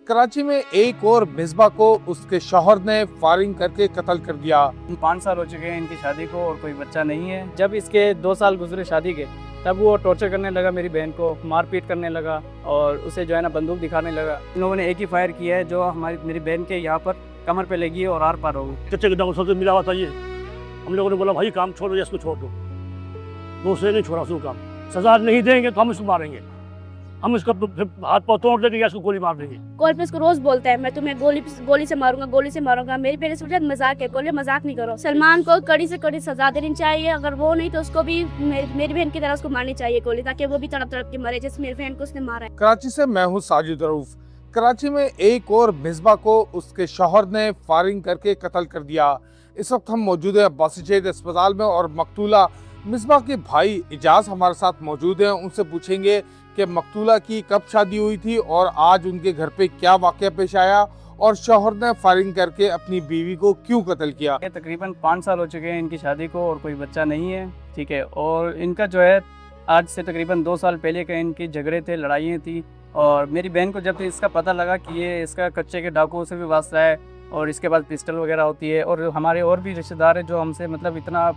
कराची में एक और मिसबा को उसके शौहर ने फायरिंग करके कत्ल कर दिया। 5 साल हो चुके हैं इनकी शादी को और कोई बच्चा नहीं है। जब इसके 2 साल गुजरे शादी के, तब वो टॉर्चर करने लगा, मेरी बहन को मारपीट करने लगा और उसे जो है ना बंदूक दिखाने लगा। इन लोगों ने एक ही फायर किया है जो मेरी बहन के यहाँ पर कमर पे लगी और आर पार हो गई। कच्चे गड्ढा सबसे मिला हुआ था ये। हम लोगों ने बोला भाई काम छोड़ दो, इसको छोड़ दो। दूसरे नहीं छोड़ा उसको काम। सजा नहीं देंगे तो हम इसको मारेंगे, हम इसको फिर हाथ पाँव तोड़ देंगे या इसको गोली मार देंगे। कॉल पे इसको रोज बोलता है मैं तुम्हें गोली से मारूंगा, गोली से मारूंगा। मेरी पेरेंट्स मुझे मजाक है, कॉल मजाक नहीं करो। सलमान को कड़ी से कड़ी सजा देनी चाहिए, अगर वो नहीं तो उसको भी मेरी बहन की तरह उसको मारनी चाहिए गोली, ताकि वो भी तड़प तड़प के मरे जैसे मेरी बहन को उसने मारा है। कराची से मैं हूँ साजिद रऊफ। कराची में एक और मिसबा को उसके शौहर ने फायरिंग करके कत्ल कर दिया। इस वक्त हम मौजूद है अब्बासी शहीद अस्पताल में और मकतूला मिसबा के भाई इजाज हमारे साथ मौजूद हैं। उनसे पूछेंगे कि मकतूला की कब शादी हुई थी और आज उनके घर पे क्या वाकया पेश आया और शौहर ने फायरिंग करके अपनी बीवी को क्यों कत्ल किया। तकरीबन 5 साल हो चुके हैं इनकी शादी को और कोई बच्चा नहीं है, ठीक है। और इनका जो है आज से तकरीबन 2 साल पहले के इनकी झगड़े थे, लड़ाइयाँ थी। और मेरी बहन को जब इसका पता लगा कि ये इसका कच्चे के डाकुओं से भी वास्ता है और इसके पास पिस्टल वगैरह होती है, और हमारे और भी रिश्तेदार हैं जो हमसे मतलब इतना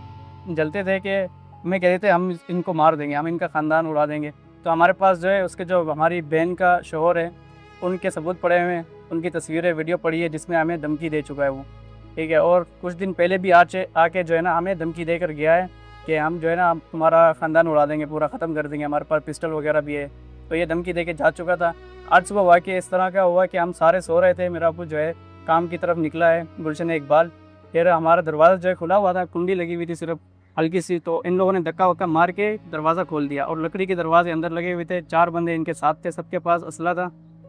जलते थे कि हमें कहते थे हम इनको मार देंगे, हम इनका ख़ानदान उड़ा देंगे। तो हमारे पास जो है उसके जो हमारी बहन का शौहर है उनके सबूत पड़े हुए हैं, उनकी तस्वीरें वीडियो पड़ी है जिसमें हमें धमकी दे चुका है वो, ठीक है। और कुछ दिन पहले भी आके जो है ना हमें धमकी दे कर गया है कि हम जो है ना तुम्हारा ख़ानदान उड़ा देंगे, पूरा ख़त्म कर देंगे, हमारे पास पिस्टल वगैरह भी है। तो ये धमकी दे के जा चुका था। आज सुबह वाक़या इस तरह का हुआ कि हम सारे सो रहे थे, मेरा अबू जो है काम की तरफ निकला है गुलशन इकबाल, फिर हमारा दरवाज़ा जो है खुला हुआ था, कुंडी लगी हुई थी सिर्फ हल्की सी, तो इन लोगों ने धक्का वक्का मार के दरवाज़ा खोल दिया और लकड़ी के दरवाजे अंदर लगे हुए थे। 4 बंदे इनके साथ थे, सबके पास असला था।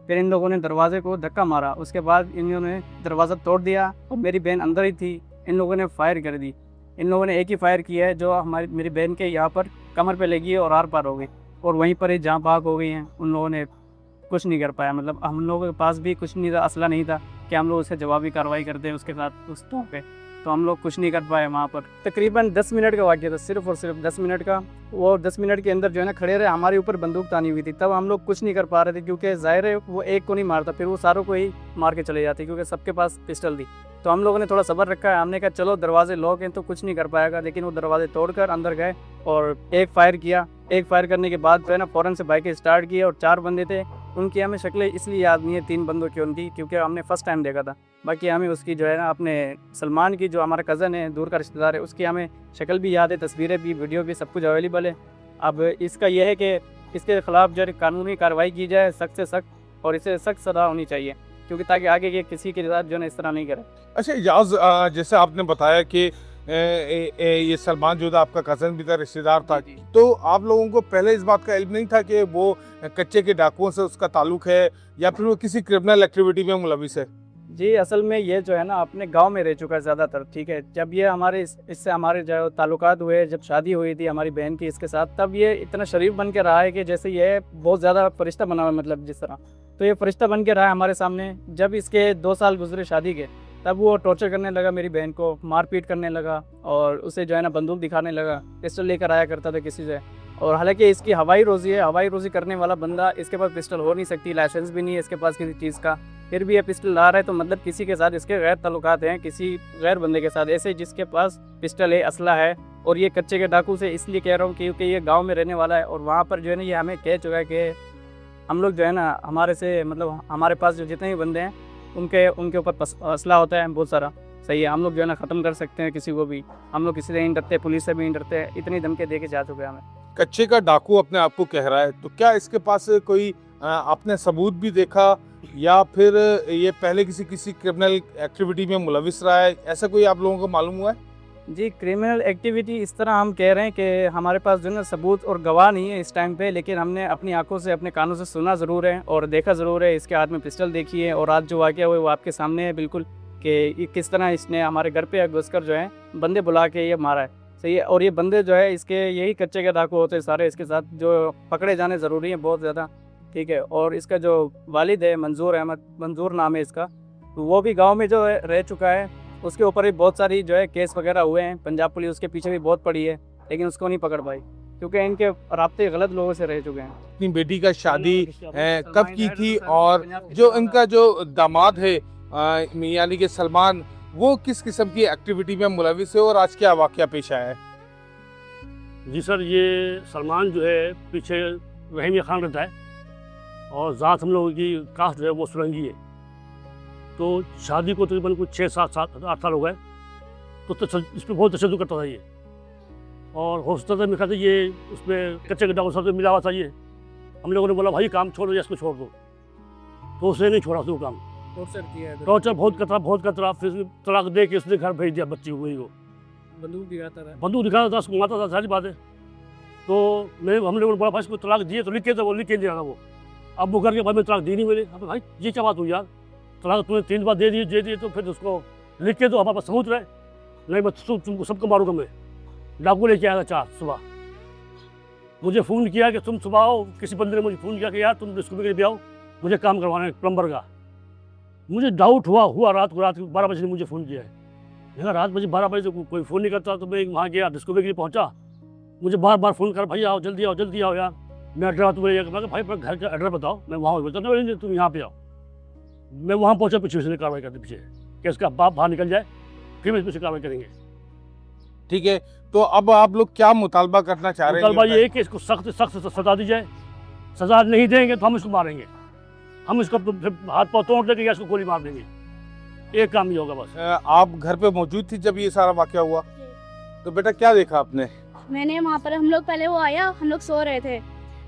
फिर इन लोगों ने दरवाजे को धक्का मारा, उसके बाद इन्होंने दरवाज़ा तोड़ दिया और मेरी बहन अंदर ही थी। इन लोगों ने फायर कर दी। इन लोगों ने एक ही फायर किया है जो मेरी बहन के यहाँ पर कमर पे लगी है और आर पार हो गई और वहीं पर ही जहाँ भाग हो गई हैं। उन लोगों ने कुछ नहीं कर पाया, मतलब हम लोगों के पास भी कुछ नहीं था, असला नहीं था कि हम लोग उससे जवाबी कार्रवाई करते उसके साथ उस टॉप पे, तो हम लोग कुछ नहीं कर पाए वहाँ पर। तकरीबन 10 मिनट का वाक़या था, सिर्फ और सिर्फ 10 मिनट का। वो 10 मिनट के अंदर जो है ना खड़े रहे, हमारे ऊपर बंदूक तानी हुई थी, तब हम लोग कुछ नहीं कर पा रहे थे क्योंकि ज़ाहिर है वो एक को नहीं मारता, फिर वो सारों को ही मार के चले जाते क्योंकि सबके पास पिस्टल थी। तो हम लोगों ने थोड़ा सब्र रखा है, हमने कहा चलो दरवाजे लॉक हैं तो कुछ नहीं कर पाएगा, लेकिन वो दरवाजे तोड़कर अंदर गए और एक फायर किया। एक फायर करने के बाद जो है ना फ़ौरन से बाइक स्टार्ट की और 4 बंदे थे, उनकी हमें शक्लें इसलिए याद नहीं है 3 बंदों की उनकी, क्योंकि हमने फ़र्स्ट टाइम देखा था। बाकी हमें उसकी जो है ना अपने सलमान की जो हमारा कज़न है, दूर का रिश्तेदार है, उसकी हमें शक्ल भी याद है, तस्वीरें भी, वीडियो भी, सब कुछ अवेलेबल है। अब इसका यह है कि इसके ख़िलाफ़ जो है कानूनी कार्रवाई की जाए, सख्त से सख्त, और इसे सख्त सज़ा होनी चाहिए क्योंकि ताकि आगे ये किसी के साथ जो है ना इस तरह नहीं करे। अच्छा इजाज, जैसे आपने बताया कि ये सलमान जो था आपका कज़न भी था, रिश्तेदार था, तो आप लोगों को पहले इस बात का इल्म नहीं था कि वो कच्चे के डाकुओं से उसका ताल्लुक है या फिर वो किसी क्रिमिनल एक्टिविटी में मुलविस है? जी, असल में ये जो है ना अपने गांव में रह चुका है ज़्यादातर, ठीक है। जब ये हमारे इससे हमारे जो ताल्लुकात हुए, जब शादी हुई थी हमारी बहन की इसके साथ, तब ये इतना शरीफ बन के रहा है कि जैसे ये बहुत ज़्यादा फरिश्ता बना हुआ है, मतलब जिस तरह, तो ये फरिश्ता बन के रहा है हमारे सामने। जब इसके 2 साल गुजरे शादी के, तब वो टॉर्चर करने लगा, मेरी बहन को मारपीट करने लगा और उसे जो है ना बंदूक दिखाने लगा, पिस्टल लेकर आया करता था किसी से। और हालांकि इसकी हवाई रोज़ी है, हवाई रोज़ी करने वाला बंदा, इसके पास पिस्टल हो नहीं सकती, लाइसेंस भी नहीं है इसके पास किसी चीज़ का, फिर भी ये पिस्टल ला रहा है, तो मतलब किसी के साथ इसके गैर ताल्लुकात हैं, किसी गैर बंदे के साथ, ऐसे जिसके पास पिस्टल है, असला है। और ये कच्चे के डाकू से इसलिए कह रहा हूँ क्योंकि ये गाँव में रहने वाला है और वहाँ पर जो है ना ये हमें कह चुका है कि हम लोग जो है ना हमारे से, मतलब हमारे पास जो जितने भी बंदे हैं उनके ऊपर असला होता है बहुत सारा, सही है, हम लोग जो है ना ख़त्म कर सकते हैं किसी को भी, हम लोग किसी से नहीं डरते, पुलिस से भी नहीं डरते, इतनी धमकी दे के जा चुके हैं हमें। कच्चे का डाकू अपने आप को कह रहा है, तो क्या इसके पास कोई आपने सबूत भी देखा या फिर ये पहले किसी क्रिमिनल एक्टिविटी में मुलविस रहा है, ऐसा कोई आप लोगों को मालूम हुआ है? जी, क्रिमिनल एक्टिविटी इस तरह हम कह रहे हैं कि हमारे पास जो है ना सबूत और गवाह नहीं है इस टाइम पे, लेकिन हमने अपनी आंखों से, अपने कानों से सुना ज़रूर है और देखा ज़रूर है। इसके हाथ में पिस्टल देखी है और आज जो वाक़या हुआ वो आपके सामने है बिल्कुल, कि किस तरह इसने हमारे घर पे घुसकर जो है बंदे बुला के ये मारा है, सही है। और ये बंदे जो है इसके यही कच्चे के डाकू होते हैं सारे, इसके साथ जो पकड़े जाने ज़रूरी हैं बहुत ज़्यादा, ठीक है। और इसका जो वालिद है मंजूर अहमद, मंजूर नाम है इसका, तो वो भी गाँव में जो है रह चुका है, उसके ऊपर भी बहुत सारी जो है केस वगैरह हुए हैं, पंजाब पुलिस उसके पीछे भी बहुत पड़ी है, लेकिन उसको नहीं पकड़ पाई। क्योंकि इनके राब्ते गलत लोगों से रह चुके हैं। अपनी बेटी का शादी कब की थी और जो इनका जो दामाद है यानी कि सलमान, वो किस किस्म की एक्टिविटी में मुलविस है और आज क्या वाकया पेश आया है? जी सर, ये सलमान जो है पीछे रहीम खान रहता है और ज़ात हम लोगों की कास्ट जो है वो सुरंगी है। तो शादी को तकरीबन कुछ 6-7-8 साल हो गए। तो इस पर बहुत तशद्दुद करता था ये, और हो सकता था मेरे ख्याल से ये उसमें कच्चे गड्ढा को सबसे मिला हुआ था ये। हम लोगों ने बोला भाई काम छोड़ो या इसको छोड़ दो, तो उसने नहीं छोड़ा उसको काम। टॉर्चर किया है, टॉर्चर बहुत कतरा, फिर तलाक दे के उसने घर भेज दिया बच्ची को। बंदूक दिखाता रहा। बंदूक दिखाता था, उसको मारता था, सारी बात है। तो हम लोगों ने बोला भाई इसको तलाक दिए तो लिख के, तो वो लिख के दिया था वो। अब वो करके भाई मैं तलाक दी नहीं मेरे। अब भाई ये क्या बात हुई यार, तलाक तूने 3 बार दे दिए तो फिर उसको लिख के दो, हमारे पास सबूत रहे। नहीं मैं तुमको सबको मारूंगा मैं। डाकू लेके आया था 4 सुबह, मुझे फ़ोन किया कि तुम सुबह आओ। किसी बंदे ने मुझे फ़ोन किया कि यार तुम डिस्कवरी के लिए आओ, मुझे काम करवाना है प्लम्बर का। मुझे डाउट हुआ रात को 12 बजे ने मुझे फ़ोन किया है। देखा रात बजे 12 बजे तो कोई फ़ोन नहीं करता, तो मैं वहाँ गया, डिस्कवरी के लिए पहुँचा। मुझे बार फ़ोन कर, भाई आओ जल्दी आओ यार, मैं एड्रेस तुम्हें। मैं भाई अपने घर का एड्रेस बताओ, मैं वहाँ बोलता नहीं, तुम यहाँ पे आओ। मैं वहाँ पहुँचा, पीछे उसने कार्रवाई करते पीछे कि इसका बाप बाहर निकल जाए, फिर मैं इस पर कार्रवाई करेंगे। ठीक है, तो अब आप लोग क्या मुतालबा करना चाह रहे हैं? मुतालबा ये है कि इसको सख्त सजा दी जाए। सजा नहीं देंगे तो हम इसको मारेंगे, हम इसको फिर हाथ पाँव तोड़ देंगे या इसको गोली मार देंगे। एक काम ही होगा बस। आप घर पे मौजूद थी जब ये सारा वाकया हुआ? तो बेटा क्या देखा आपने? मैंने वहाँ पर, हम लोग पहले वो आया, हम लोग सो रहे थे,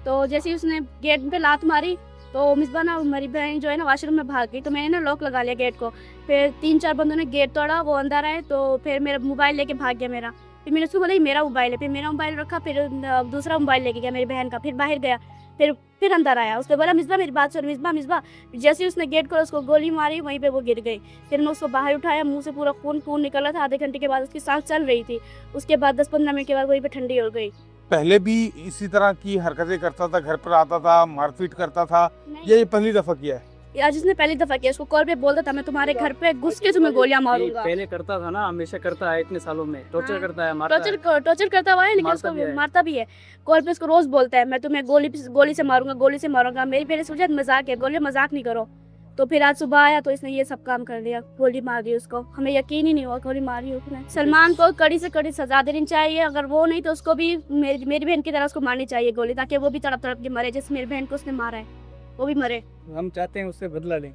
तो जैसे ही उसने गेट पे लात मारी तो मिसबा ना, मेरी बहन जो है ना वॉशरूम में भाग गई, तो मैंने ना लॉक लगा लिया गेट को। फिर 3-4 बंदों ने गेट तोड़ा, वो अंदर आए तो फिर मेरा मोबाइल लेके भाग गया मेरा। फिर मैंने उसको बोला ये मेरा मोबाइल है, फिर मेरा मोबाइल रखा, फिर दूसरा मोबाइल लेके गया मेरी बहन का, फिर बाहर गया, फिर अंदर आया। उसने बोला मिसबा मेरी बात सुन, मिसबा। जैसे ही उसने गेट खोला उसको गोली मारी, वहीं पे वो गिर गई। फिर मैं उसको बाहर उठाया, मुंह से पूरा खून निकल रहा था। आधे घंटे के बाद उसकी सांस चल रही थी। उसके बाद 10-15 मिनट के बाद वहीं पे ठंडी हो गई। पहले भी इसी तरह की हरकतें करता था, घर पर आता था, मारपीट करता था, ये पहली दफा किया है? आज इसने पहली दफा किया। उसको कॉल पे बोलता था मैं तुम्हारे घर पे घुस के तुम्हें गोलियां मारूंगा। पहले करता था ना, हमेशा करता है, इतने सालों में टॉर्चर करता है, मारता है। टॉर्चर करता हुआ है, लेकिन मारता उसको भी है। मारता भी है। कॉल पे उसको रोज बोलता है मैं तुम्हें गोली से मारूंगा। मेरी पेरेंट्स सोचा मजाक है, गोली मजाक नहीं करो। तो फिर आज सुबह आया तो इसने ये सब काम कर दिया, गोली मार दी उसको। हमें यकीन ही नहीं हुआ गोली मारी उसने। सलमान को कड़ी से कड़ी सजा देनी चाहिए, अगर वो नहीं तो उसको भी मेरी बहन की तरह उसको मारनी चाहिए गोली, ताकि वो भी तड़प तड़प के मरे, जैसे मेरी बहन को उसने मारा है वो भी मरे। हम चाहते हैं उससे बदला लें।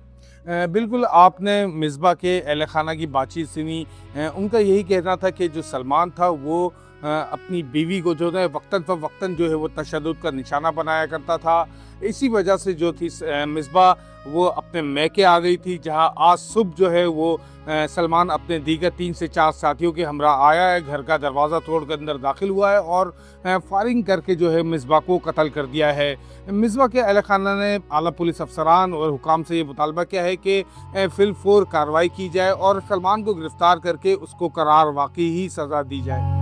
बिल्कुल, आपने मिसबा के अहल खाना की बातचीत सुनी। उनका यही कहना था कि जो सलमान था वो अपनी बीवी को जो है वक्तन फ़वक्तन जो है वो तशद्दुद का निशाना बनाया करता था। इसी वजह से जो थी मिसबा वो अपने मैके आ गई थी, जहां आज सुबह जो है वो सलमान अपने दीगर 3 से 4 साथियों के हमरा आया है, घर का दरवाज़ा तोड़कर अंदर दाखिल हुआ है और फायरिंग करके जो है मिसबा को कत्ल कर दिया है। मिसबा के अहल खाना ने आला पुलिस अफसरान और हुकाम से ये मुतालबा किया है कि फिलफौर कार्रवाई की जाए और सलमान को गिरफ्तार करके उसको करार वाकई ही सज़ा दी जाए।